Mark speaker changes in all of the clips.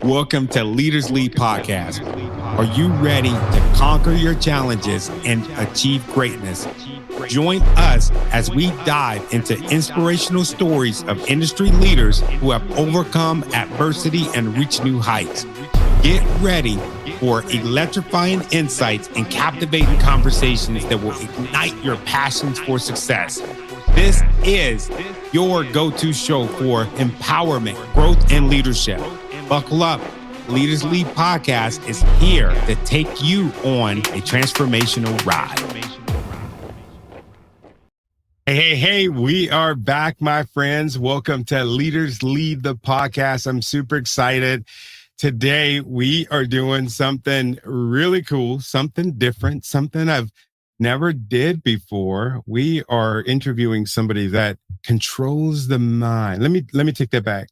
Speaker 1: Welcome to Leaders Lead Podcast. Are you ready to conquer your challenges and achieve greatness? Join us as we dive into inspirational stories of industry leaders who have overcome adversity and reached new heights. Get ready for electrifying insights and captivating conversations that will ignite your passions for success. This is your go-to show for empowerment, growth, and leadership. Buckle up. Leaders Lead Podcast is here to take you on a transformational ride. Hey, we are back, my friends. Welcome to Leaders Lead the Podcast. I'm super excited. Today, we are doing something really cool, something different, something I've never did before. We are interviewing somebody that controls the mind. Let me take that back.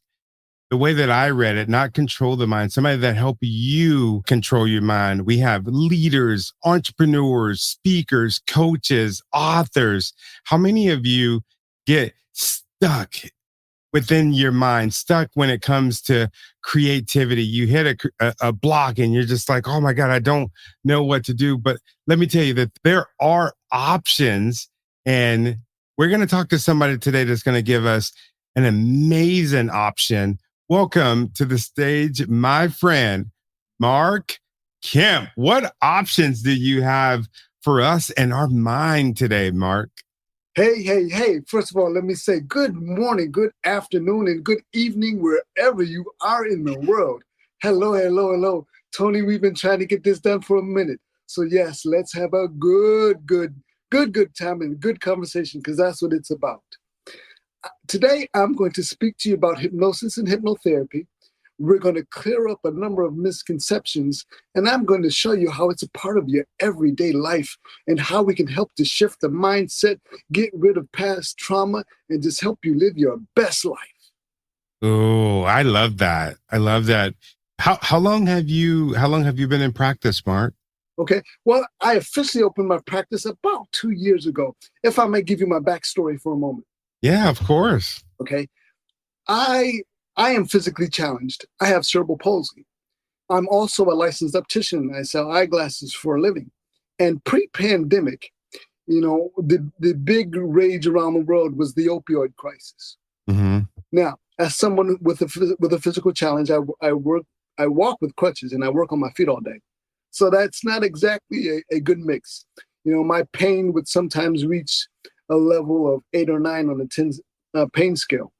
Speaker 1: The way that I read it, not control the mind, somebody that help you control your mind. We have leaders, entrepreneurs, speakers, coaches, authors. How many of you get stuck within your mind, stuck when it comes to creativity? You hit a block and you're just like, oh my God, I don't know what to do. But let me tell you that there are options, and we're going to talk to somebody today that's going to give us an amazing option. Welcome to the stage, my friend, Mark Kemp. What options do you have for us and our mind today, Mark?
Speaker 2: Hey. First of all, let me say good morning, good afternoon, and good evening, wherever you are in the world. Hello. Tony, we've been trying to get this done for a minute. So yes, let's have a good time and good conversation, because that's what it's about. Today, I'm going to speak to you about hypnosis and hypnotherapy. We're going to clear up a number of misconceptions, and I'm going to show you how it's a part of your everyday life and how we can help to shift the mindset, get rid of past trauma, and just help you live your best life.
Speaker 1: Oh, I love that. How long have you been in practice, Mark?
Speaker 2: Okay. Well, I officially opened my practice about 2 years ago. If I may give you my backstory for a moment.
Speaker 1: Yeah, of course.
Speaker 2: Okay. I am physically challenged. I have cerebral palsy. I'm also a licensed optician. I sell eyeglasses for a living. And pre-pandemic, the big rage around the world was the opioid crisis.
Speaker 1: Mm-hmm.
Speaker 2: Now, as someone with a physical challenge, I walk with crutches and I work on my feet all day. So that's not exactly a good mix. My pain would sometimes reach a level of 8 or 9 on the 10 pain scale.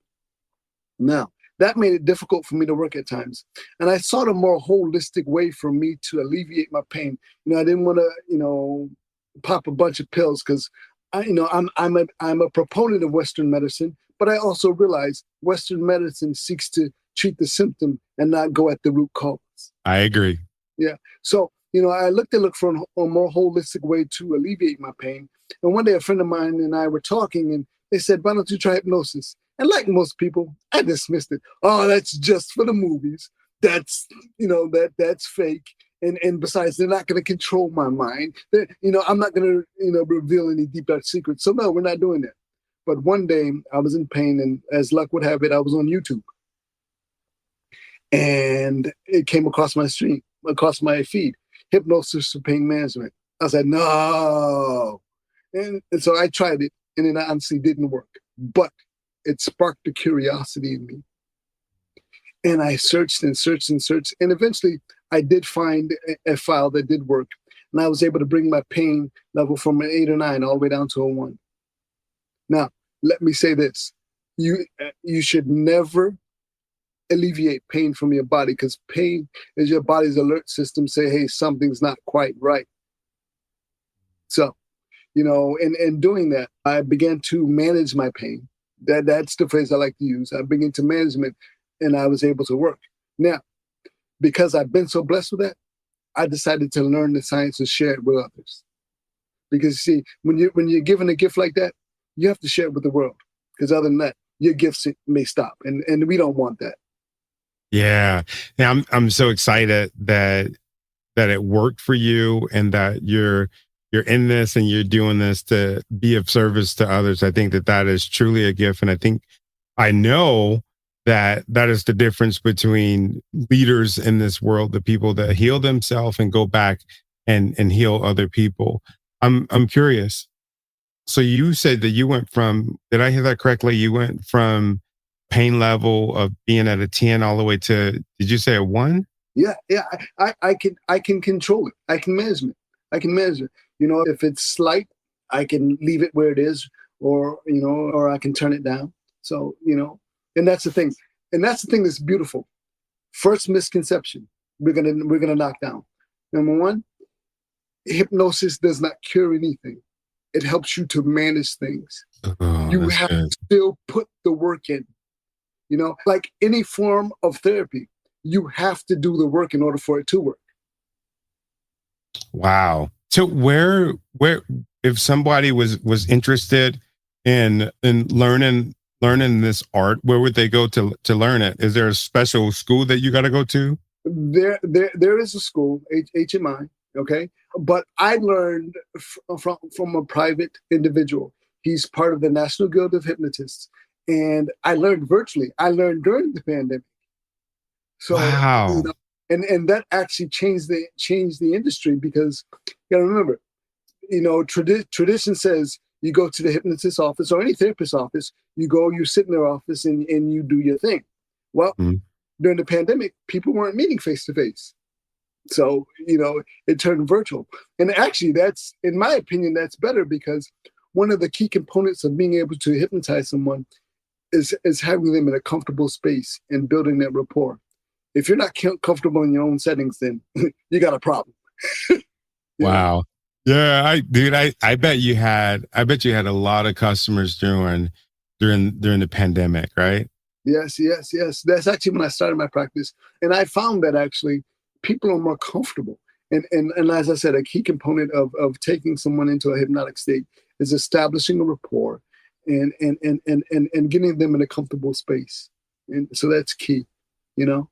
Speaker 2: Now, that made it difficult for me to work at times. And I sought a more holistic way for me to alleviate my pain. I didn't want to, pop a bunch of pills, because I'm a proponent of Western medicine, but I also realize Western medicine seeks to treat the symptom and not go at the root cause.
Speaker 1: I agree.
Speaker 2: Yeah. So, I look for a more holistic way to alleviate my pain. And one day a friend of mine and I were talking, and they said, why don't you try hypnosis? And like most people, I dismissed it. Oh, that's just for the movies. That's, that's fake. And besides, they're not going to control my mind. I'm not going to, reveal any deep dark secrets. So no, we're not doing that. But one day I was in pain, and as luck would have it, I was on YouTube. And it came across my feed, hypnosis for pain management. I said, no. And so I tried it, and it honestly didn't work. But it sparked a curiosity in me. And I searched. And eventually I did find a file that did work. And I was able to bring my pain level from an 8 or 9 all the way down to a 1. Now, let me say this. You should never alleviate pain from your body, because pain is your body's alert system say, hey, something's not quite right. So, in doing that, I began to manage my pain. That's the phrase I like to use. I began to management, and I was able to work. Now, because I've been so blessed with that, I decided to learn the science and share it with others. Because see, when you're given a gift like that, you have to share it with the world. Because other than that, your gifts may stop, and we don't want that.
Speaker 1: Yeah. I'm so excited that it worked for you, and that you're in this and you're doing this to be of service to others. I think that is truly a gift. And I know that is the difference between leaders in this world, the people that heal themselves and go back and heal other people. I'm curious. So you said that you went from, did I hear that correctly? You went from pain level of being at a 10 all the way to, did you say a 1?
Speaker 2: Yeah, yeah. I can control it. I can manage it. I can manage it. If it's slight, I can leave it where it is, or I can turn it down. So, and that's the thing. And that's the thing that's beautiful. First misconception we're gonna knock down. Number one, hypnosis does not cure anything. It helps you to manage things.
Speaker 1: Oh,
Speaker 2: You
Speaker 1: that's
Speaker 2: have
Speaker 1: good.
Speaker 2: to still put the work in. Like any form of therapy, you have to do the work in order for it to work.
Speaker 1: Wow. So where if somebody was interested in learning this art, where would they go to learn it? Is there a special school that you got to go to?
Speaker 2: There is a school, HMI, okay? But I learned from a private individual. He's part of the National Guild of Hypnotists. And I learned virtually. I learned during the pandemic. So,
Speaker 1: Wow.
Speaker 2: and that actually changed the industry, because you gotta remember, tradition says you go to the hypnotist office or any therapist office, you sit in their office and you do your thing. Well,
Speaker 1: Mhm.
Speaker 2: during the pandemic, people weren't meeting face to face. So, it turned virtual. And actually, in my opinion, that's better, because one of the key components of being able to hypnotize someone is having them in a comfortable space and building that rapport. If you're not comfortable in your own settings, then you got a problem. you know?
Speaker 1: Wow. Yeah, I bet you had a lot of customers during the pandemic, right?
Speaker 2: Yes, yes, yes. That's actually when I started my practice. And I found that actually people are more comfortable. And as I said, a key component of taking someone into a hypnotic state is establishing a rapport and getting them in a comfortable space. And so that's key, you know.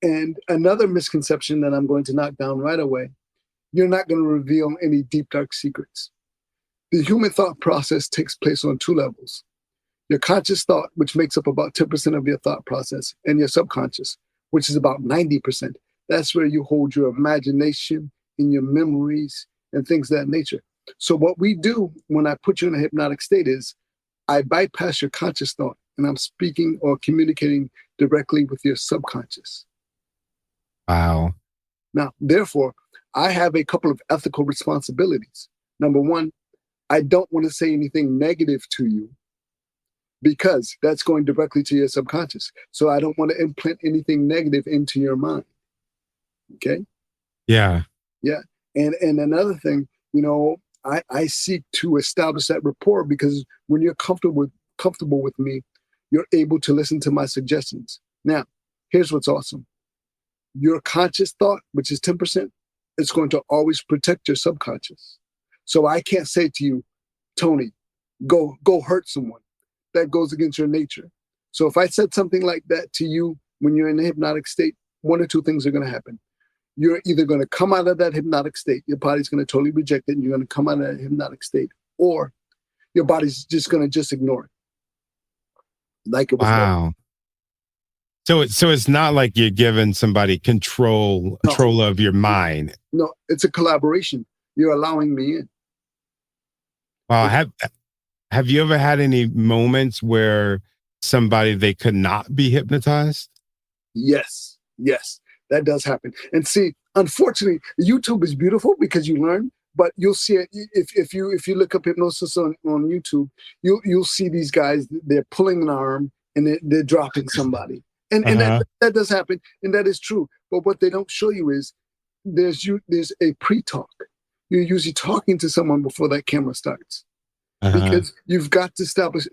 Speaker 2: And another misconception that I'm going to knock down right away: you're not going to reveal any deep, dark secrets. The human thought process takes place on two levels: your conscious thought, which makes up about 10% of your thought process, and your subconscious, which is about 90%. That's where you hold your imagination and your memories and things of that nature. So what we do when I put you in a hypnotic state is I bypass your conscious thought, and I'm speaking or communicating directly with your subconscious.
Speaker 1: Wow.
Speaker 2: Now, therefore, I have a couple of ethical responsibilities. Number one, I don't want to say anything negative to you, because that's going directly to your subconscious. So I don't want to implant anything negative into your mind. Okay.
Speaker 1: Yeah.
Speaker 2: Yeah. And another thing, I seek to establish that rapport, because when you're comfortable with me, you're able to listen to my suggestions. Now, here's what's awesome. Your conscious thought, which is 10%, is going to always protect your subconscious. So I can't say to you, Tony, go hurt someone. That goes against your nature. So if I said something like that to you when you're in a hypnotic state, one or two things are going to happen. You're either going to come out of that hypnotic state, your body's going to totally reject it, and you're going to come out of that hypnotic state, or your body's just going to just ignore it, like it was never.
Speaker 1: Wow. So it's not like you're giving somebody
Speaker 2: No,
Speaker 1: control of your mind.
Speaker 2: no, it's a collaboration. You're allowing me in.
Speaker 1: Wow.
Speaker 2: Okay?
Speaker 1: Have you ever had any moments where somebody they could not be hypnotized?
Speaker 2: Yes, yes, that does happen. And see, unfortunately, YouTube is beautiful because you learn, but you'll see it if you look up hypnosis on YouTube, you'll see these guys, they're pulling an arm and they're dropping somebody. And
Speaker 1: Uh-huh.
Speaker 2: that does happen, and that is true. But what they don't show you is there's a pre-talk. You're usually talking to someone before that camera starts,
Speaker 1: Uh-huh.
Speaker 2: because you've got to establish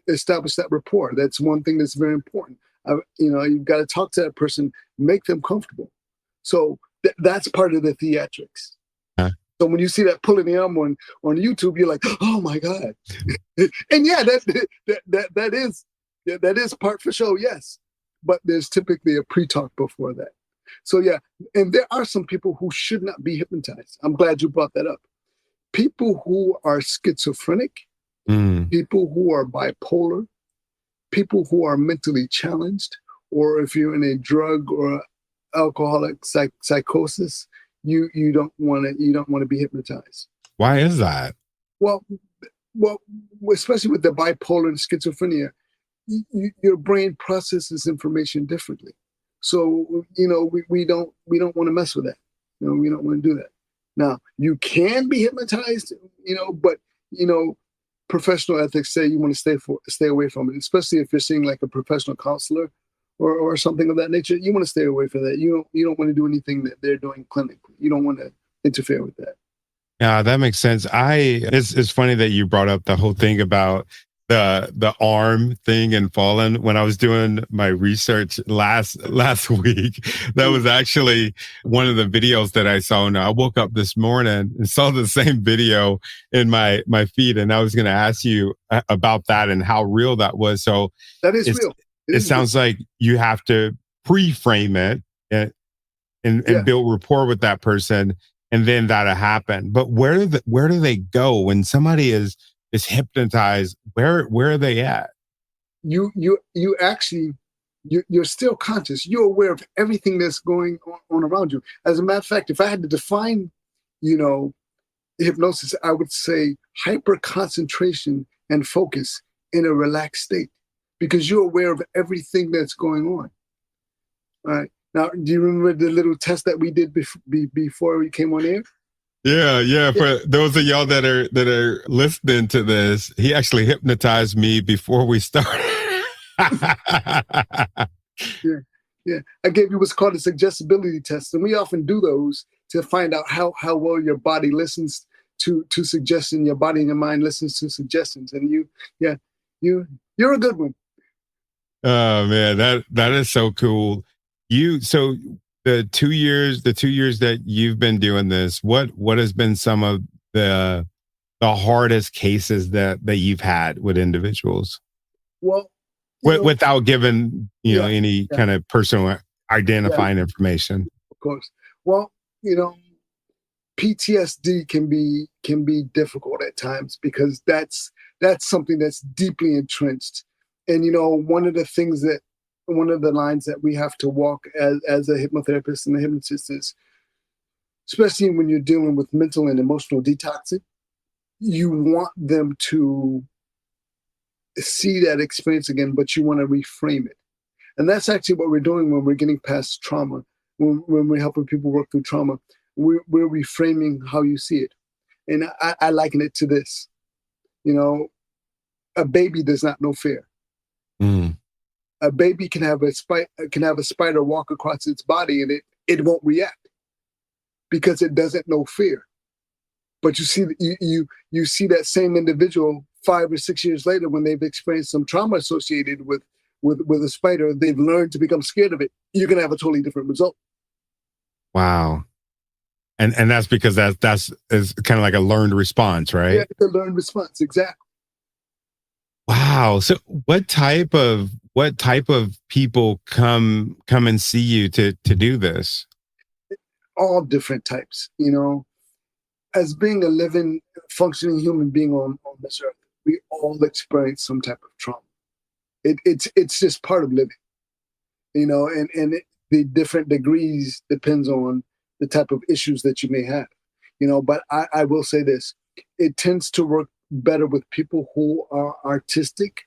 Speaker 2: that rapport. That's one thing that's very important. You've got to talk to that person, make them comfortable. So that's part of the theatrics.
Speaker 1: Uh,
Speaker 2: So when you see that pulling the arm on YouTube, you're like, oh my god. And yeah, that is part for show, yes. But there's typically a pre-talk before that. So yeah, and there are some people who should not be hypnotized. I'm glad you brought that up. People who are schizophrenic,
Speaker 1: mm,
Speaker 2: people who are bipolar, people who are mentally challenged, or if you're in a drug or alcoholic psychosis, you don't want to be hypnotized.
Speaker 1: Why is that?
Speaker 2: Well, well, especially with the bipolar and schizophrenia, your brain processes information differently. So we don't want to mess with that. We don't want to do that. Now you can be hypnotized, but professional ethics say you want to stay away from it, especially if you're seeing like a professional counselor or something of that nature. You want to stay away from that. You don't want to do anything that they're doing clinically. You don't want to interfere with that.
Speaker 1: Yeah, that makes sense. It's funny that you brought up the whole thing about the arm thing and fallen. When I was doing my research last week, that was actually one of the videos that I saw. And I woke up this morning and saw the same video in my feed, and I was going to ask you about that and how real that was. So
Speaker 2: that is real.
Speaker 1: It sounds like you have to pre-frame it and build rapport with that person, and then that'll happen. But where do they go when somebody is hypnotized? Where are they at?
Speaker 2: You actually you're still conscious. You're aware of everything that's going on around you. As a matter of fact, if I had to define, hypnosis, I would say hyper concentration and focus in a relaxed state, because you're aware of everything that's going on. All right. Now, do you remember the little test that we did before we came on air?
Speaker 1: Yeah. For those of y'all that are listening to this, he actually hypnotized me before we started.
Speaker 2: Yeah. I gave you what's called a suggestibility test, and we often do those to find out how well your body listens to suggestion. Your body and your mind listens to suggestions, and you're a good one.
Speaker 1: Oh man, that is so cool. So the 2 years that you've been doing this, what has been some of the hardest cases that you've had with individuals?
Speaker 2: Well,
Speaker 1: without giving any kind of personal identifying information.
Speaker 2: Of course. Well, PTSD can be difficult at times, because that's something that's deeply entrenched. And one of the lines that we have to walk as a hypnotherapist and a hypnotist is, especially when you're dealing with mental and emotional detoxing, you want them to see that experience again, but you want to reframe it. And that's actually what we're doing when we're getting past trauma, when we're helping people work through trauma. We're reframing how you see it. And I liken it to this. A baby does not know fear.
Speaker 1: Mm.
Speaker 2: A baby can have a spider walk across its body, and it won't react because it doesn't know fear. But you see that same individual 5 or 6 years later, when they've experienced some trauma associated with a spider, they've learned to become scared of it. You're going to have a totally different result.
Speaker 1: Wow. And that's because that's kind of like a learned response, right?
Speaker 2: Yeah, it's a learned response, exactly.
Speaker 1: Wow. So what type of people come and see you to do this?
Speaker 2: All different types. As being a living, functioning human being on this earth, we all experience some type of trauma. It's just part of living, the different degrees depends on the type of issues that you may have, but I will say this, it tends to work better with people who are artistic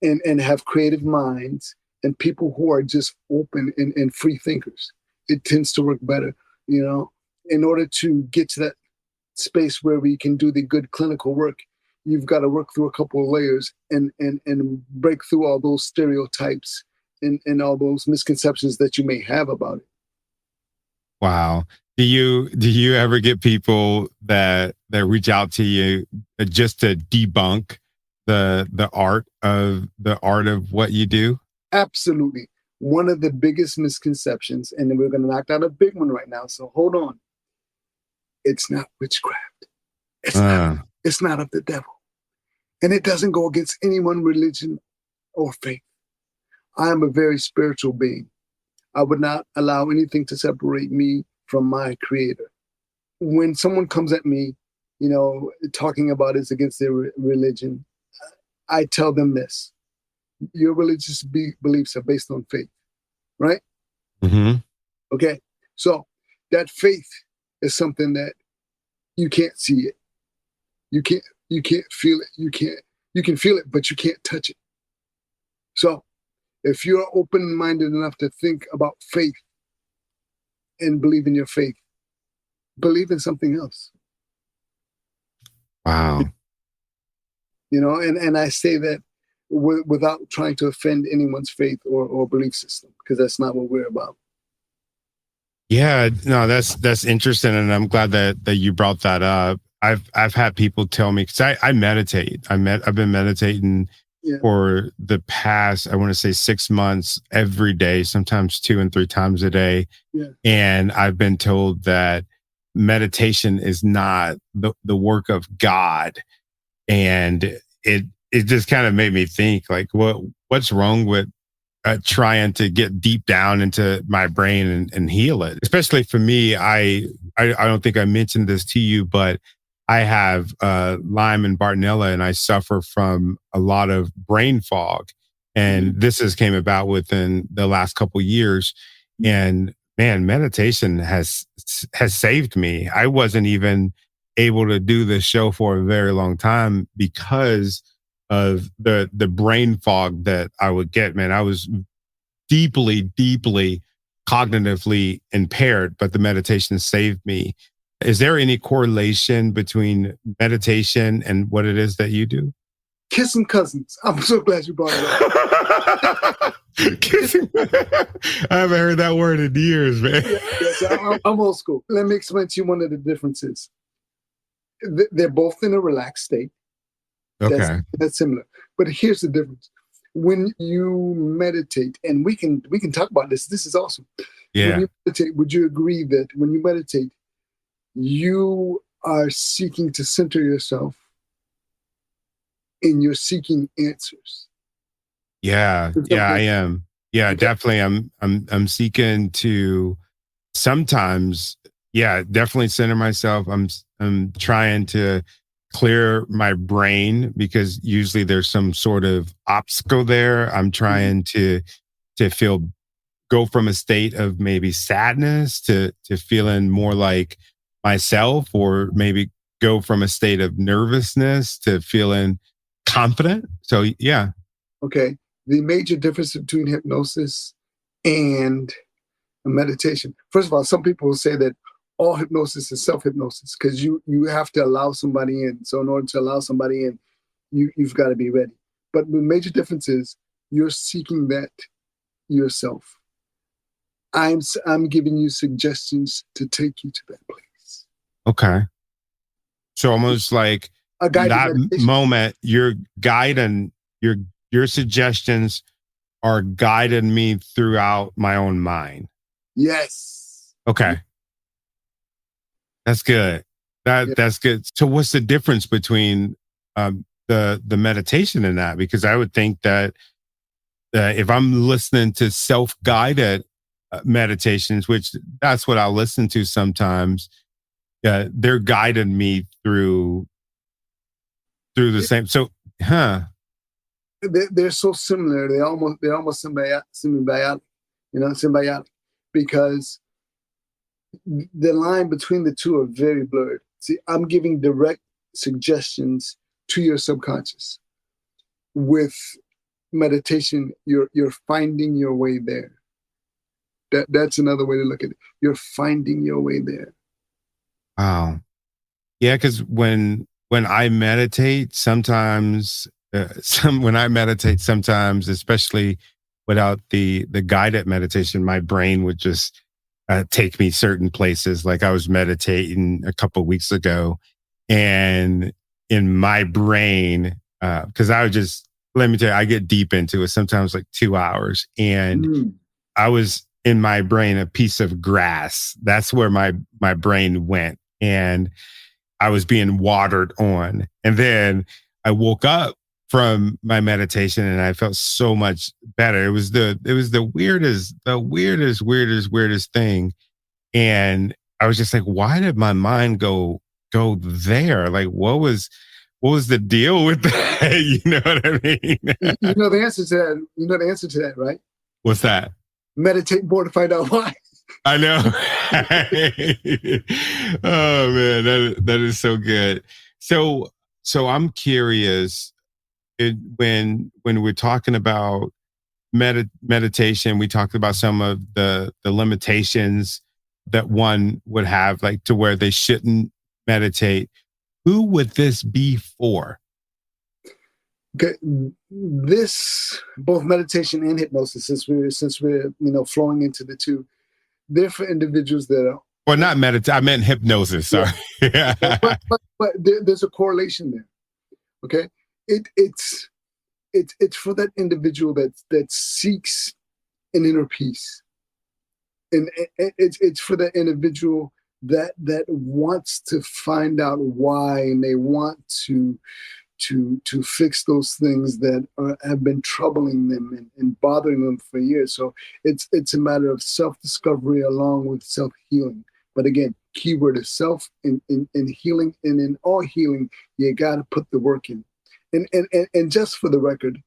Speaker 2: and have creative minds, and people who are just open and free thinkers. It tends to work better, in order to get to that space where we can do the good clinical work. You've got to work through a couple of layers and break through all those stereotypes and all those misconceptions that you may have about it.
Speaker 1: Wow. Do you ever get people that reach out to you just to debunk the art of what you do?
Speaker 2: Absolutely. One of the biggest misconceptions, and then we're going to knock out a big one right now, so hold on. It's not witchcraft. It's not of the devil. And it doesn't go against any one religion or faith. I am a very spiritual being. I would not allow anything to separate me from my creator. When someone comes at me, talking about it's against their religion, I tell them this. Your religious beliefs are based on faith, right?
Speaker 1: Mm-hmm.
Speaker 2: Okay. So that faith is something that you can't see it. You can't feel it. You can feel it, but you can't touch it. So if you're open-minded enough to think about faith and believe in your faith, believe in something else.
Speaker 1: Wow.
Speaker 2: And I say that without trying to offend anyone's faith or belief system, because that's not what we're about.
Speaker 1: Yeah, no, that's interesting, and I'm glad that you brought that up. I've had people tell me, because I meditate. I've been meditating for the past, I want to say 6 months, every day, sometimes 2 and 3 times a day.
Speaker 2: Yeah.
Speaker 1: And I've been told that meditation is not the work of God. And it just kind of made me think, like, what's wrong with trying to get deep down into my brain and heal it. Especially for me, I don't think I mentioned this to you, but I have Lyme and Bartonella, and I suffer from a lot of brain fog. And this has came about within the last couple of years. And man, meditation has saved me. I wasn't even able to do this show for a very long time because of the brain fog that I would get. Man, I was deeply cognitively impaired, but the meditation saved me. Is there any correlation between meditation and what it is that you do?
Speaker 2: Kissing cousins. I'm so glad you brought it up.
Speaker 1: Kissing. I haven't heard that word in years, man.
Speaker 2: Yes, I'm old school. Let me explain to you one of the differences. They're both in a relaxed state.
Speaker 1: Okay.
Speaker 2: That's similar. But here's the difference. When you meditate, and we can talk about this. This is awesome.
Speaker 1: Yeah.
Speaker 2: When you meditate, would you agree that when you meditate, you are seeking to center yourself and you're seeking answers?
Speaker 1: Yeah, I am. Yeah, okay. Definitely. I'm seeking to sometimes, definitely center myself. I'm trying to clear my brain because usually there's some sort of obstacle there. I'm trying to go from a state of maybe sadness to feeling more like myself, or maybe go from a state of nervousness to feeling confident. So yeah.
Speaker 2: Okay. The major difference between hypnosis and meditation. First of all, some people will say that all hypnosis is self-hypnosis because you have to allow somebody in. So in order to allow somebody in, you've got to be ready. But the major difference is you're seeking that yourself. I'm giving you suggestions to take you to that place.
Speaker 1: Okay. So almost like that meditation. Moment, you're guiding your suggestions are guiding me throughout my own mind.
Speaker 2: Yes.
Speaker 1: Okay. That's good. That's good. So what's the difference between the meditation and that? Because I would think that if I'm listening to self-guided meditations, which that's what I'll listen to sometimes, they're guiding me through the same. So,
Speaker 2: They're so similar. They're almost symbiotic, symbiotic, because the line between the two are very blurred. See, I'm giving direct suggestions to your subconscious. With meditation, you're finding your way there. That's another way to look at it. You're finding your way there.
Speaker 1: Wow. Yeah, because when I meditate, sometimes, especially without the guided meditation, my brain would just take me certain places. Like I was meditating a couple of weeks ago, and in my brain, because let me tell you, I get deep into it, sometimes like 2 hours, and I was in my brain a piece of grass. That's where my brain went, and I was being watered on. And then I woke up from my meditation and I felt so much better. It was the weirdest thing. And I was just like, why did my mind go there? Like, what was what was the deal with that? You know what I mean?
Speaker 2: You know the answer to that. You know the answer to that, right?
Speaker 1: What's that?
Speaker 2: Meditate more to find out why.
Speaker 1: I know. Oh man, that is so good. So I'm curious. When we're talking about meditation, we talked about some of the limitations that one would have, like to where they shouldn't meditate. Who would this be for?
Speaker 2: Okay, this both meditation and hypnosis, since we're flowing into the two, they're for individuals that are.
Speaker 1: Well, not meditate. I meant hypnosis. Sorry.
Speaker 2: Yeah, but there's a correlation there. Okay, it's for that individual that seeks an inner peace, and it's for that individual that wants to find out why, and they want to fix those things that have been troubling them and bothering them for years. So it's a matter of self-discovery along with self-healing. But again, keyword is self in healing, and in all healing, you got to put the work in. And just for the record,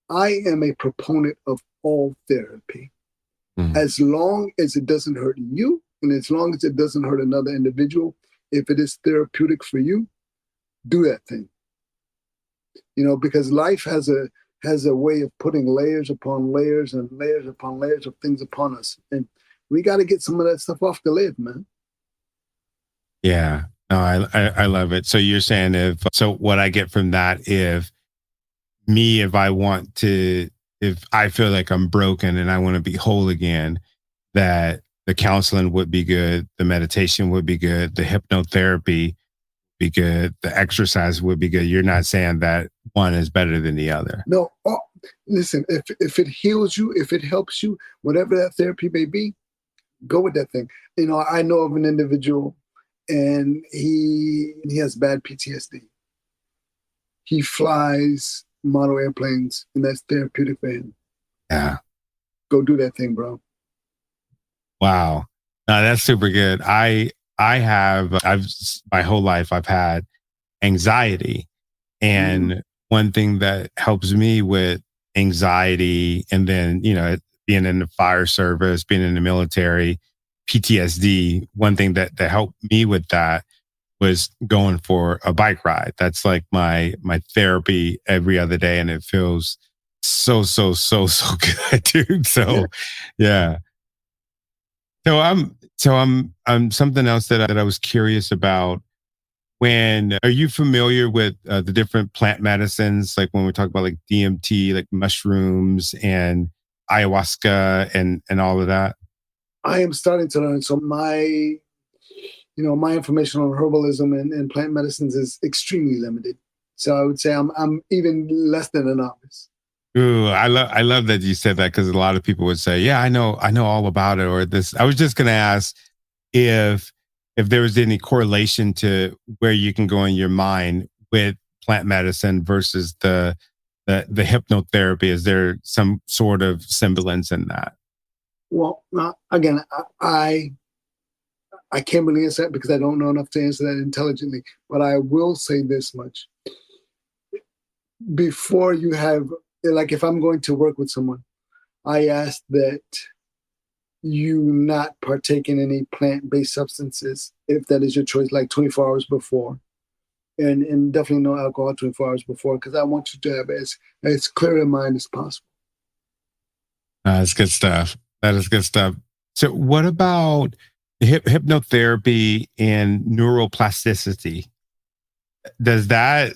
Speaker 2: I am a proponent of all therapy. As long as it doesn't hurt you, and as long as it doesn't hurt another individual, if it is therapeutic for you, do that thing. Because life has a way of putting layers upon layers and layers upon layers of things upon us, and we got to get some of that stuff off the lid, man.
Speaker 1: Yeah, no, I love it. So you're saying what I get from that, if I feel like I'm broken and I want to be whole again, that the counseling would be good, the meditation would be good, the hypnotherapy be good, the exercise would be good. You're not saying that one is better than the other.
Speaker 2: No, listen, if it heals you, if it helps you, whatever that therapy may be, go with that thing. I know of an individual, and he has bad PTSD. He flies model airplanes, and that's therapeutic for him.
Speaker 1: Yeah.
Speaker 2: Go do that thing, bro.
Speaker 1: Wow. No, that's super good. I've my whole life I've had anxiety. And one thing that helps me with anxiety, and then, being in the fire service, being in the military, PTSD, one thing that helped me with that was going for a bike ride. That's like my therapy every other day. And it feels so good, dude. So yeah. So I'm something else that I was curious about. Are you familiar with the different plant medicines? Like when we talk about like DMT, like mushrooms and ayahuasca and all of that?
Speaker 2: I am starting to learn. So my information on herbalism and plant medicines is extremely limited. So I would say I'm even less than a novice.
Speaker 1: Ooh, I love that you said that, because a lot of people would say, "Yeah, I know all about it." Or this. I was just going to ask if there was any correlation to where you can go in your mind with plant medicine versus the hypnotherapy. Is there some sort of semblance in that?
Speaker 2: Well, again, I can't really answer that because I don't know enough to answer that intelligently. But I will say this much: before you have, like, if I'm going to work with someone, I ask that you not partake in any plant-based substances, if that is your choice, like 24 hours before. And definitely no alcohol 24 hours before, because I want you to have as clear a mind as possible.
Speaker 1: That's good stuff. That is good stuff. So what about hypnotherapy and neuroplasticity? Does that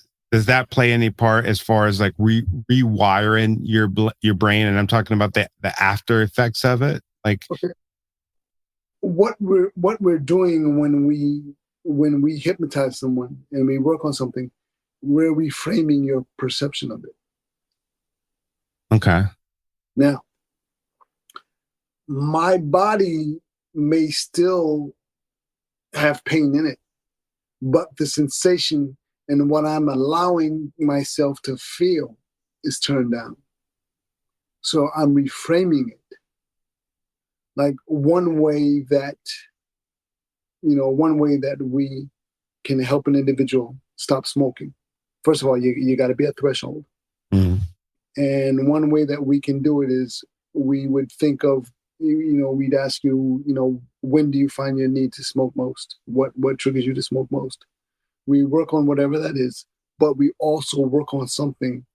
Speaker 1: play any part as far as like rewiring your brain? And I'm talking about the after effects of it. Like,
Speaker 2: okay. What we're doing when we hypnotize someone and we work on something, we're reframing your perception of it.
Speaker 1: Okay.
Speaker 2: Now, my body may still have pain in it, but the sensation and what I'm allowing myself to feel is turned down. So I'm reframing it. Like one way that we can help an individual stop smoking First of all, you got to be at threshold.
Speaker 1: Mm.
Speaker 2: And one way that we can do it is we would think of, we'd ask you, when do you find your need to smoke most? What triggers you to smoke most? We work on whatever that is, but we also work on something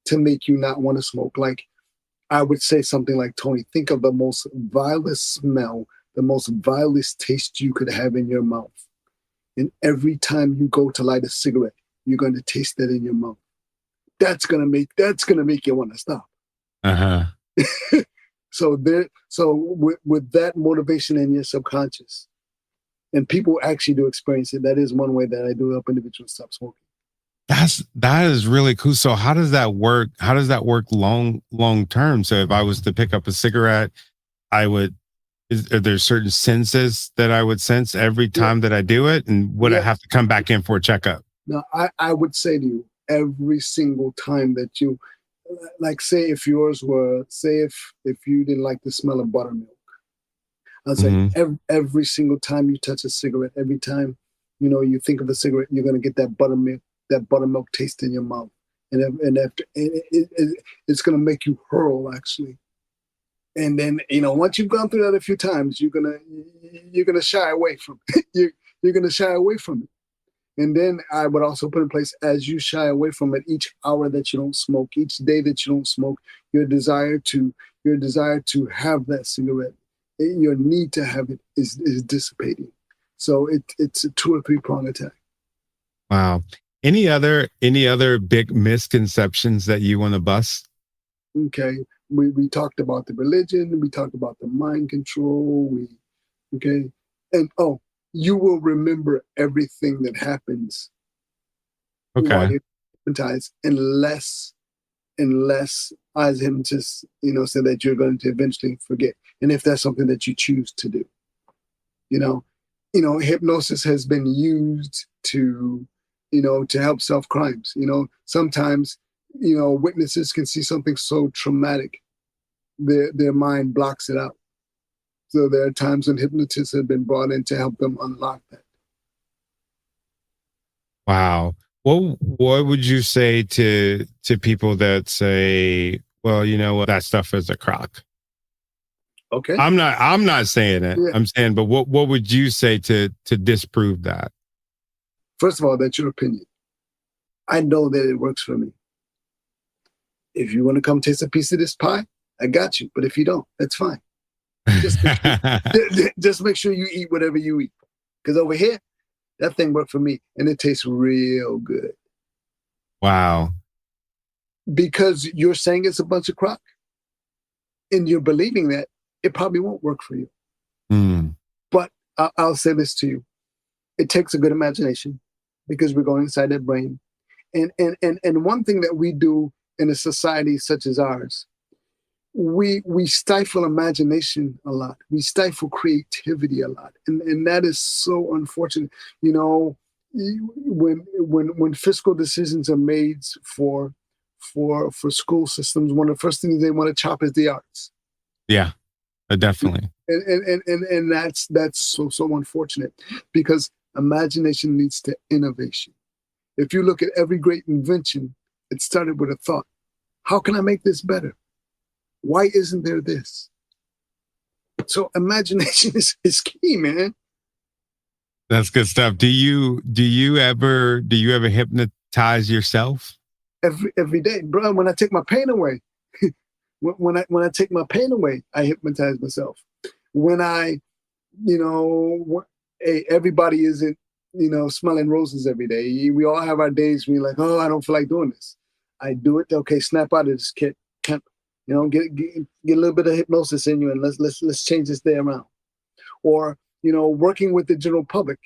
Speaker 2: to make you not want to smoke. Like I would say something like, Tony, think of the most vilest smell, the most vilest taste you could have in your mouth. And every time you go to light a cigarette, you're going to taste that in your mouth. That's gonna make you want to stop.
Speaker 1: Uh-huh.
Speaker 2: So with that motivation in your subconscious, and people actually do experience it. That is one way that I do help individuals stop smoking.
Speaker 1: That is really cool. So how does that work? How does that work long term? So if I was to pick up a cigarette, are there certain senses that I would sense every time that I do it? And would I have to come back in for a checkup?
Speaker 2: No, I would say to you, every single time that you, like, say if you didn't like the smell of buttermilk, I'd say every single time you touch a cigarette, every time, you think of a cigarette, you're going to get that buttermilk taste in your mouth. And after it's going to make you hurl, actually. And then, once you've gone through that a few times, you're going to shy away from it. You're going to shy away from it. And then I would also put in place, as you shy away from it, each hour that you don't smoke, each day that you don't smoke, your desire to have that cigarette, your need to have it is dissipating. So it's a 2 or 3 prong attack.
Speaker 1: Wow. Any other big misconceptions that you want to bust?
Speaker 2: Okay. We talked about the religion. We talked about the mind control. And you will remember everything that happens while you're hypnotized, unless as hypnotists, say that you're going to eventually forget. And if that's something that you choose to do, hypnosis has been used to help solve crimes. Sometimes, witnesses can see something so traumatic, their mind blocks it out. So there are times when hypnotists have been brought in to help them unlock that.
Speaker 1: Wow. What would you say to people that say, well, that stuff is a crock?
Speaker 2: Okay.
Speaker 1: I'm not saying it. Yeah. I'm saying, but what would you say to disprove that?
Speaker 2: First of all, that's your opinion. I know that it works for me. If you want to come taste a piece of this pie, I got you. But if you don't, that's fine. Just make sure you eat whatever you eat. Because over here, that thing worked for me, and it tastes real good.
Speaker 1: Wow.
Speaker 2: Because you're saying it's a bunch of crock, and you're believing that, it probably won't work for you.
Speaker 1: Mm.
Speaker 2: But I'll say this to you. It takes a good imagination, because we're going inside that brain. And one thing that we do in a society such as ours, we stifle imagination a lot. We stifle creativity a lot. And that is so unfortunate. When fiscal decisions are made for school systems, one of the first things they want to chop is the arts.
Speaker 1: Yeah, definitely.
Speaker 2: And that's so unfortunate, because imagination leads to innovation. If you look at every great invention, it started with a thought. How can I make this better? Why isn't there this? So imagination is key, man.
Speaker 1: That's good stuff. Do you ever hypnotize yourself?
Speaker 2: Every day, bro. When I take my pain away, when I take my pain away, I hypnotize myself. When everybody isn't, smelling roses every day. We all have our days when you're like, oh, I don't feel like doing this. I do it. Okay, snap out of this kit. Get a little bit of hypnosis in you, and let's change this day around. Or, working with the general public,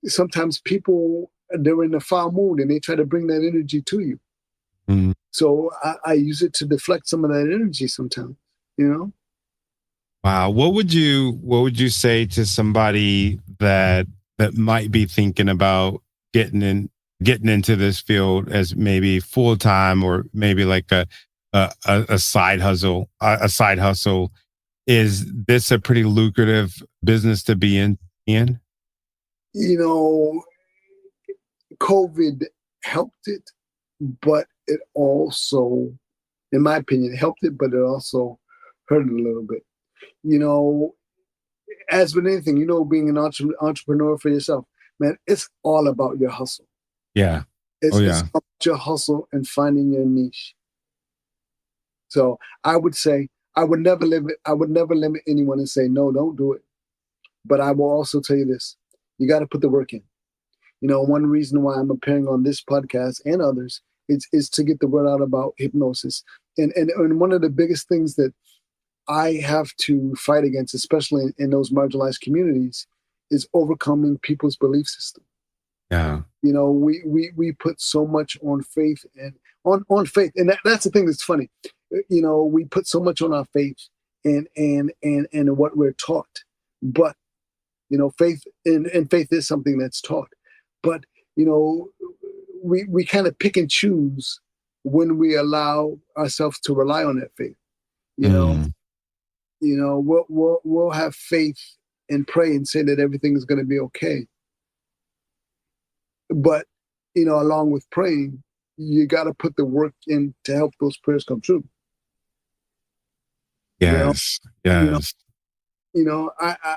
Speaker 2: sometimes people, they're in a foul mood and they try to bring that energy to you.
Speaker 1: Mm.
Speaker 2: So I use it to deflect some of that energy sometimes,
Speaker 1: Wow. What would you say to somebody that might be thinking about getting into this field as maybe full time, or maybe like a side hustle? Is this a pretty lucrative business to be in?
Speaker 2: COVID helped it, but it also, in my opinion, helped it, but it also hurt it a little bit. You know, as with anything, you know, being an entrepreneur for yourself, man, it's all about your hustle.
Speaker 1: Yeah. Oh,
Speaker 2: It's
Speaker 1: yeah.
Speaker 2: about your hustle and finding your niche. So I would say I would never limit anyone and say, no, don't do it. But I will also tell you this: you got to put the work in. You know, one reason why I'm appearing on this podcast and others is to get the word out about hypnosis. And one of the biggest things that I have to fight against, especially in those marginalized communities, is overcoming people's belief system.
Speaker 1: Yeah.
Speaker 2: You know, we put so much on faith and on faith, and that's the thing that's funny. You know, we put so much on our faith and what we're taught, but you know, faith and faith is something that's taught, but you know, we kind of pick and choose when we allow ourselves to rely on that faith. You know,
Speaker 1: Mm.
Speaker 2: we'll have faith and pray and say that everything is going to be okay. But, you know, along with praying, you got to put the work in to help those prayers come true.
Speaker 1: Yes.
Speaker 2: You know,
Speaker 1: Yes.
Speaker 2: you know,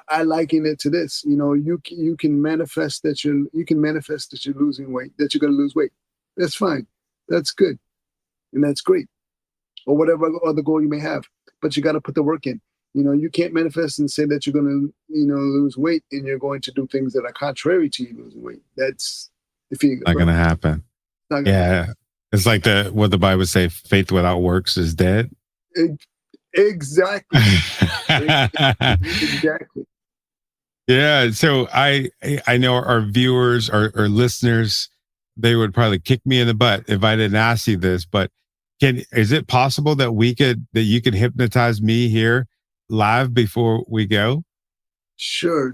Speaker 2: I liken it to this. You know, you can manifest that you're losing weight, that you're going to lose weight. That's fine. That's good, and that's great, or whatever other goal you may have. But you got to put the work in. You know, you can't manifest and say that you're going to, you know, lose weight, and you're going to do things that are contrary to you losing weight. That's defeating the
Speaker 1: Not going to
Speaker 2: purpose.
Speaker 1: happen.
Speaker 2: Not gonna
Speaker 1: Yeah. It's like what the Bible say, faith without works is dead.
Speaker 2: Exactly. Exactly.
Speaker 1: Yeah. So I know our viewers, our listeners, they would probably kick me in the butt if I didn't ask you this, but is it possible that you could hypnotize me here live before we go?
Speaker 2: Sure.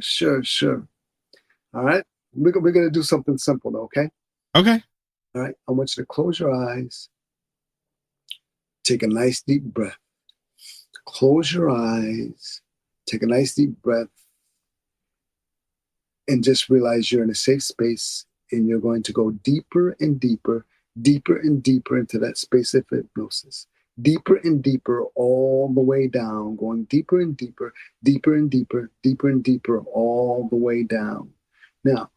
Speaker 2: All right. We're going to do something simple, though, okay?
Speaker 1: Okay.
Speaker 2: All right. I want you to close your eyes. Take a nice deep breath. Close your eyes. Take a nice deep breath. And just realize you're in a safe space and you're going to go deeper and deeper, deeper and deeper into that space of hypnosis. Deeper and deeper, all the way down, going deeper and deeper, deeper and deeper, deeper and deeper, all the way down. Now,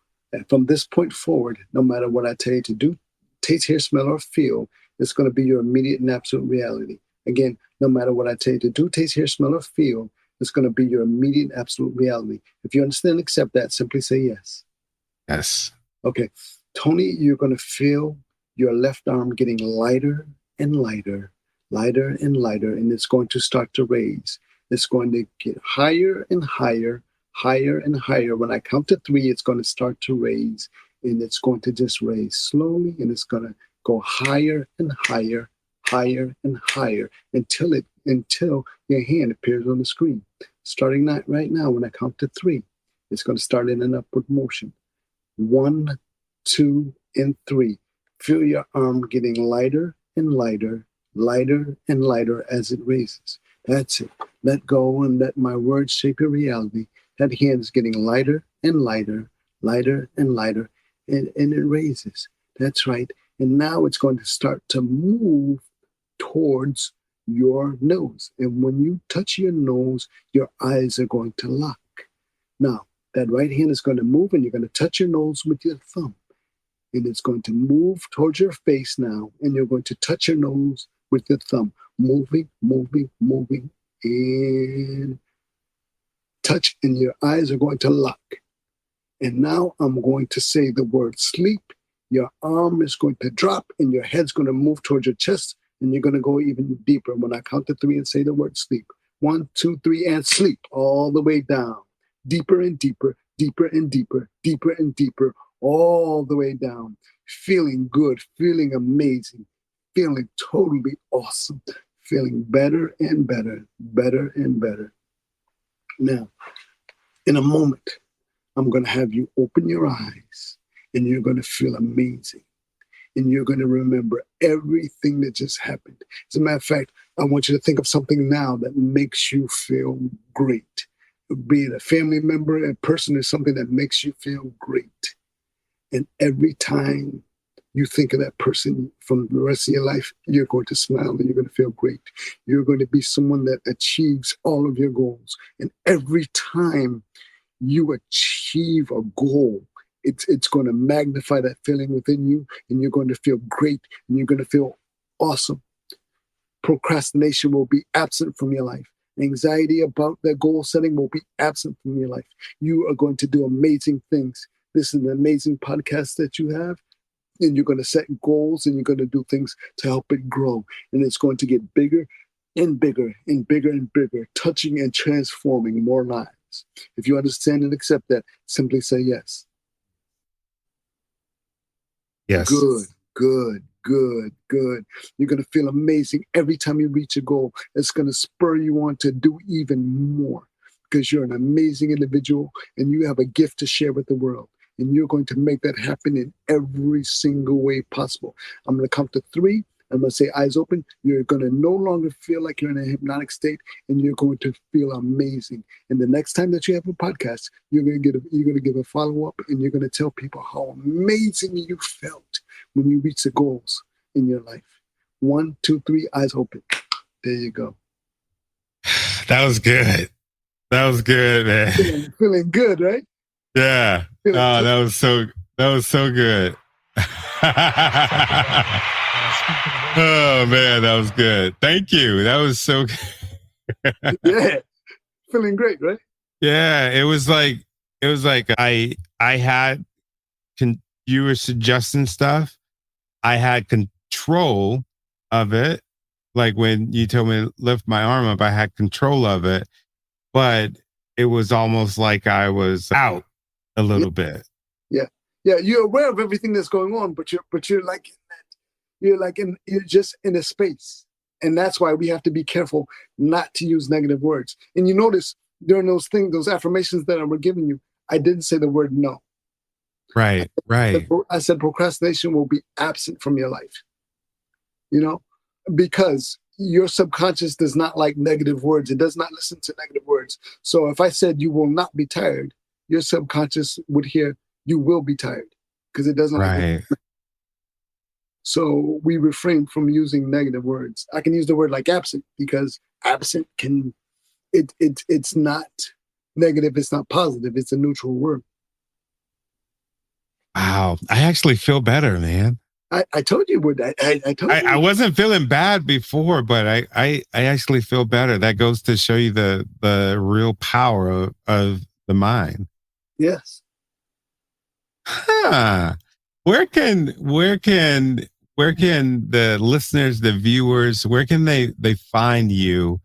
Speaker 2: from this point forward, no matter what I tell you to do, taste, hear, smell, or feel, it's going to be your immediate and absolute reality. Again, no matter what I tell you to do, taste, hear, smell, or feel, it's going to be your immediate and absolute reality. If you understand and accept that, simply say yes.
Speaker 1: Yes.
Speaker 2: Okay. Tony, you're going to feel your left arm getting lighter and lighter, lighter and lighter, and it's going to start to raise. It's going to get higher and higher, higher and higher. When I count to 3, it's going to start to raise, and it's going to just raise slowly, and it's going to go higher and higher, higher and higher until your hand appears on the screen. Starting right now, when I count to 3, it's going to start in an upward motion. 1, 2, and 3. Feel your arm getting lighter and lighter, lighter and lighter as it raises. That's it. Let go and let my words shape your reality. That hand is getting lighter and lighter, lighter and lighter, and it raises. That's right. And now it's going to start to move towards your nose. And when you touch your nose, your eyes are going to lock. Now, that right hand is going to move, and you're going to touch your nose with your thumb. And it's going to move towards your face now, and you're going to touch your nose with your thumb. Moving, moving, moving, and touch, and your eyes are going to lock. And now I'm going to say the word sleep. Your arm is going to drop, and your head's going to move towards your chest, and you're going to go even deeper. When I count to 3 and say the word sleep. 1, 2, 3, and sleep all the way down. Deeper and deeper, deeper and deeper, deeper and deeper, all the way down. Feeling good, feeling amazing, feeling totally awesome, feeling better and better, better and better. Now, in a moment, I'm going to have you open your eyes, and you're going to feel amazing. And you're going to remember everything that just happened. As a matter of fact, I want you to think of something now that makes you feel great. Be it a family member, a person, or something that makes you feel great. And every time You think of that person from the rest of your life, you're going to smile and you're going to feel great. You're going to be someone that achieves all of your goals. And every time you achieve a goal, it's going to magnify that feeling within you, and you're going to feel great, and you're going to feel awesome. Procrastination will be absent from your life. Anxiety about that goal setting will be absent from your life. You are going to do amazing things. This is an amazing podcast that you have, and you're going to set goals, and you're going to do things to help it grow. And it's going to get bigger and bigger and bigger and bigger, touching and transforming more lives. If you understand and accept that, simply say yes.
Speaker 1: Yes.
Speaker 2: Good, good, good, good. You're going to feel amazing every time you reach a goal. It's going to spur you on to do even more, because you're an amazing individual and you have a gift to share with the world. And you're going to make that happen in every single way possible. I'm going to count to 3. I'm going to say eyes open. You're going to no longer feel like you're in a hypnotic state, and you're going to feel amazing. And the next time that you have a podcast, you're going to give a follow-up, and you're going to tell people how amazing you felt when you reach the goals in your life. 1, 2, 3, eyes open. There you go.
Speaker 1: That was good. That was good, man.
Speaker 2: Feeling good, right?
Speaker 1: Yeah. That was so good. Oh man, that was good. Thank you. That was so good.
Speaker 2: Yeah. Feeling great, right?
Speaker 1: Yeah. It was like I had you were suggesting stuff. I had control of it. Like when you told me to lift my arm up, I had control of it. But it was almost like I was out a little bit.
Speaker 2: Yeah. Yeah. You're aware of everything that's going on, but you're like in that, you're just in a space. And that's why we have to be careful not to use negative words. And you notice during those affirmations that I were giving you, I didn't say the word no.
Speaker 1: Right.
Speaker 2: I said procrastination will be absent from your life, because your subconscious does not like negative words. It does not listen to negative words. So if I said you will not be tired, your subconscious would hear you will be tired, because it doesn't like it. So we refrain from using negative words. I can use the word like absent, because absent it's not negative, it's not positive, it's a neutral word.
Speaker 1: Wow. I actually feel better, man.
Speaker 2: I told you would. I told you.
Speaker 1: I wasn't feeling bad before, but I actually feel better. That goes to show you the real power of the mind.
Speaker 2: Yes.
Speaker 1: Huh. Where can the listeners, the viewers, where can they find you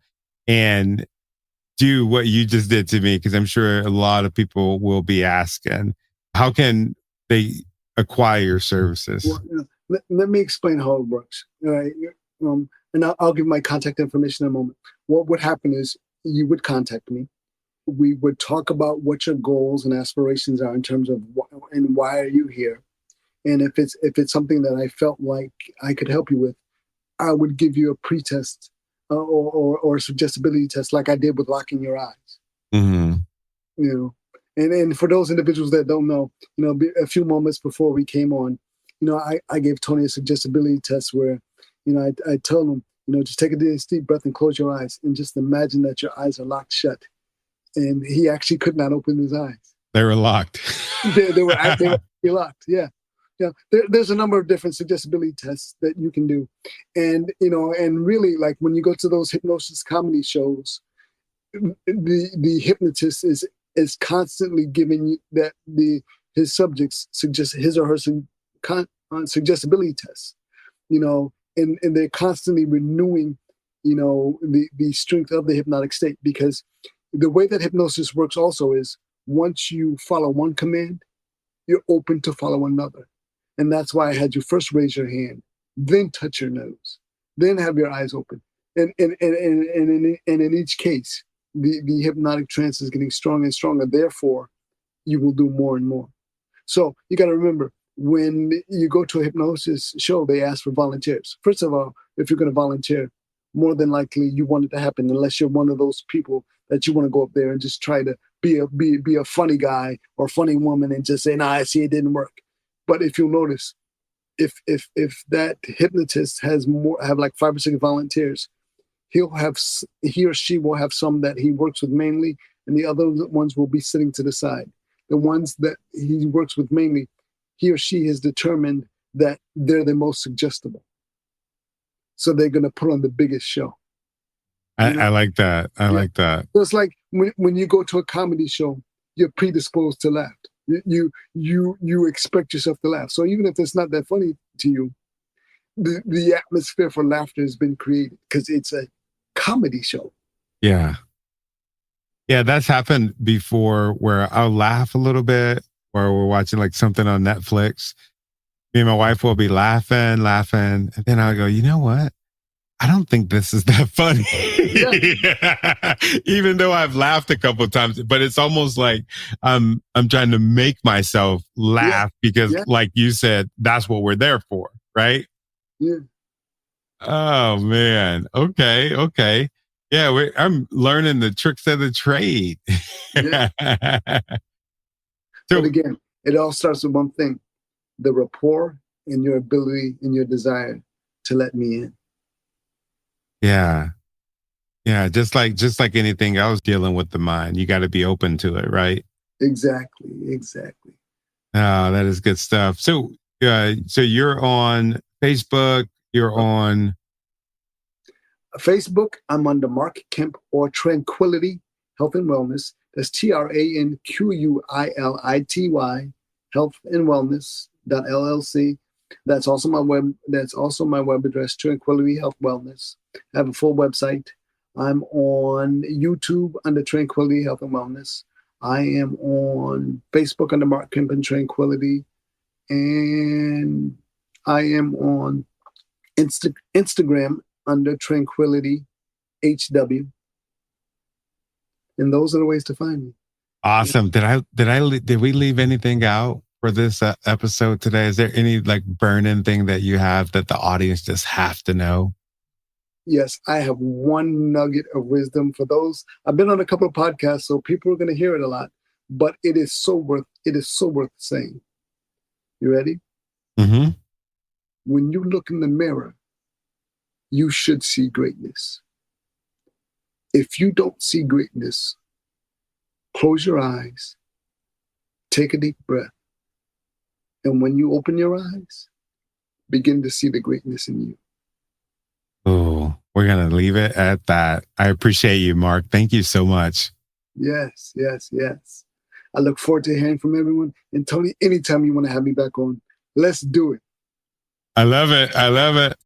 Speaker 1: and do what you just did to me? Because I'm sure a lot of people will be asking, how can they acquire your services?
Speaker 2: Well, let me explain how it works. All right. And I'll give my contact information in a moment. What would happen is you would contact me. We would talk about what your goals and aspirations are in terms of and why are you here. And if it's something that I felt like I could help you with, I would give you a pre-test or a suggestibility test, like I did with locking your eyes.
Speaker 1: Mm-hmm.
Speaker 2: And for those individuals that don't know, a few moments before we came on, I gave Tony a suggestibility test where, I told him, just take a deep breath and close your eyes and just imagine that your eyes are locked shut. And he actually could not open his eyes.
Speaker 1: They were locked.
Speaker 2: they were locked. Yeah. Yeah. There's a number of different suggestibility tests that you can do. And, and really, like when you go to those hypnosis comedy shows, the hypnotist is constantly giving you that his subjects suggest his or her suggestibility tests, and they're constantly renewing, the strength of the hypnotic state, because the way that hypnosis works also is once you follow one command, you're open to follow another. And that's why I had you first raise your hand, then touch your nose, then have your eyes open. And in each case, the hypnotic trance is getting stronger and stronger. Therefore, you will do more and more. So you got to remember, when you go to a hypnosis show, they ask for volunteers. First of all, if you're going to volunteer, more than likely you want it to happen, unless you're one of those people that you want to go up there and just try to be a funny guy or funny woman and just say, "Nah, I see it didn't work." But if you'll notice, if that hypnotist have like 5 or 6 volunteers, he or she will have some that he works with mainly, and the other ones will be sitting to the side. The ones that he works with mainly, he or she has determined that they're the most suggestible, so they're going to put on the biggest show.
Speaker 1: I like that. I like that.
Speaker 2: So it's like when you go to a comedy show, you're predisposed to laugh. You expect yourself to laugh. So even if it's not that funny to you, the atmosphere for laughter has been created because it's a comedy show.
Speaker 1: Yeah. Yeah, that's happened before where I'll laugh a little bit or we're watching like something on Netflix. Me and my wife will be laughing. And then I'll go, you know what? I don't think this is that funny. Yeah. Even though I've laughed a couple of times, but it's almost like I'm trying to make myself laugh because like you said, that's what we're there for, right?
Speaker 2: Yeah.
Speaker 1: Oh man. Okay. Yeah, I'm learning the tricks of the trade.
Speaker 2: Yeah. But again, it all starts with one thing: the rapport and your ability and your desire to let me in.
Speaker 1: Yeah. Just like anything else dealing with the mind, you got to be open to it, right?
Speaker 2: Exactly.
Speaker 1: Oh, that is good stuff. So you're on Facebook. You're on
Speaker 2: Facebook. I'm under Mark Kemp or Tranquility Health and Wellness. That's TRANQUILITY Health and Wellness .LLC. That's also my web address, Tranquility Health Wellness. I have a full website. I'm on YouTube under Tranquility Health and Wellness. I am on Facebook under Mark Kemp and Tranquility. And I am on Instagram under Tranquility HW. And those are the ways to find me.
Speaker 1: Awesome. Did we leave anything out for this episode today? Is there any like burning thing that you have that the audience just have to know?
Speaker 2: Yes, I have one nugget of wisdom for those. I've been on a couple of podcasts, so people are going to hear it a lot, but it is so worth saying. You ready?
Speaker 1: Mm-hmm.
Speaker 2: When you look in the mirror, you should see greatness. If you don't see greatness, close your eyes, take a deep breath, and when you open your eyes, begin to see the greatness in you.
Speaker 1: Oh, we're going to leave it at that. I appreciate you, Mark. Thank you so much.
Speaker 2: Yes. I look forward to hearing from everyone. And Tony, anytime you want to have me back on, let's do it.
Speaker 1: I love it.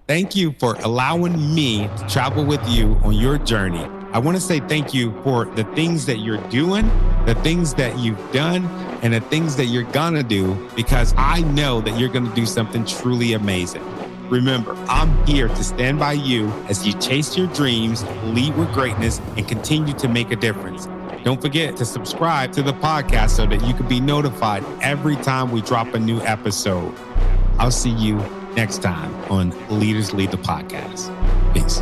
Speaker 1: Thank you for allowing me to travel with you on your journey. I want to say thank you for the things that you're doing, the things that you've done, and the things that you're going to do, because I know that you're going to do something truly amazing. Remember, I'm here to stand by you as you chase your dreams, lead with greatness, and continue to make a difference. Don't forget to subscribe to the podcast so that you can be notified every time we drop a new episode. I'll see you next time on Leaders Lead the Podcast. Peace.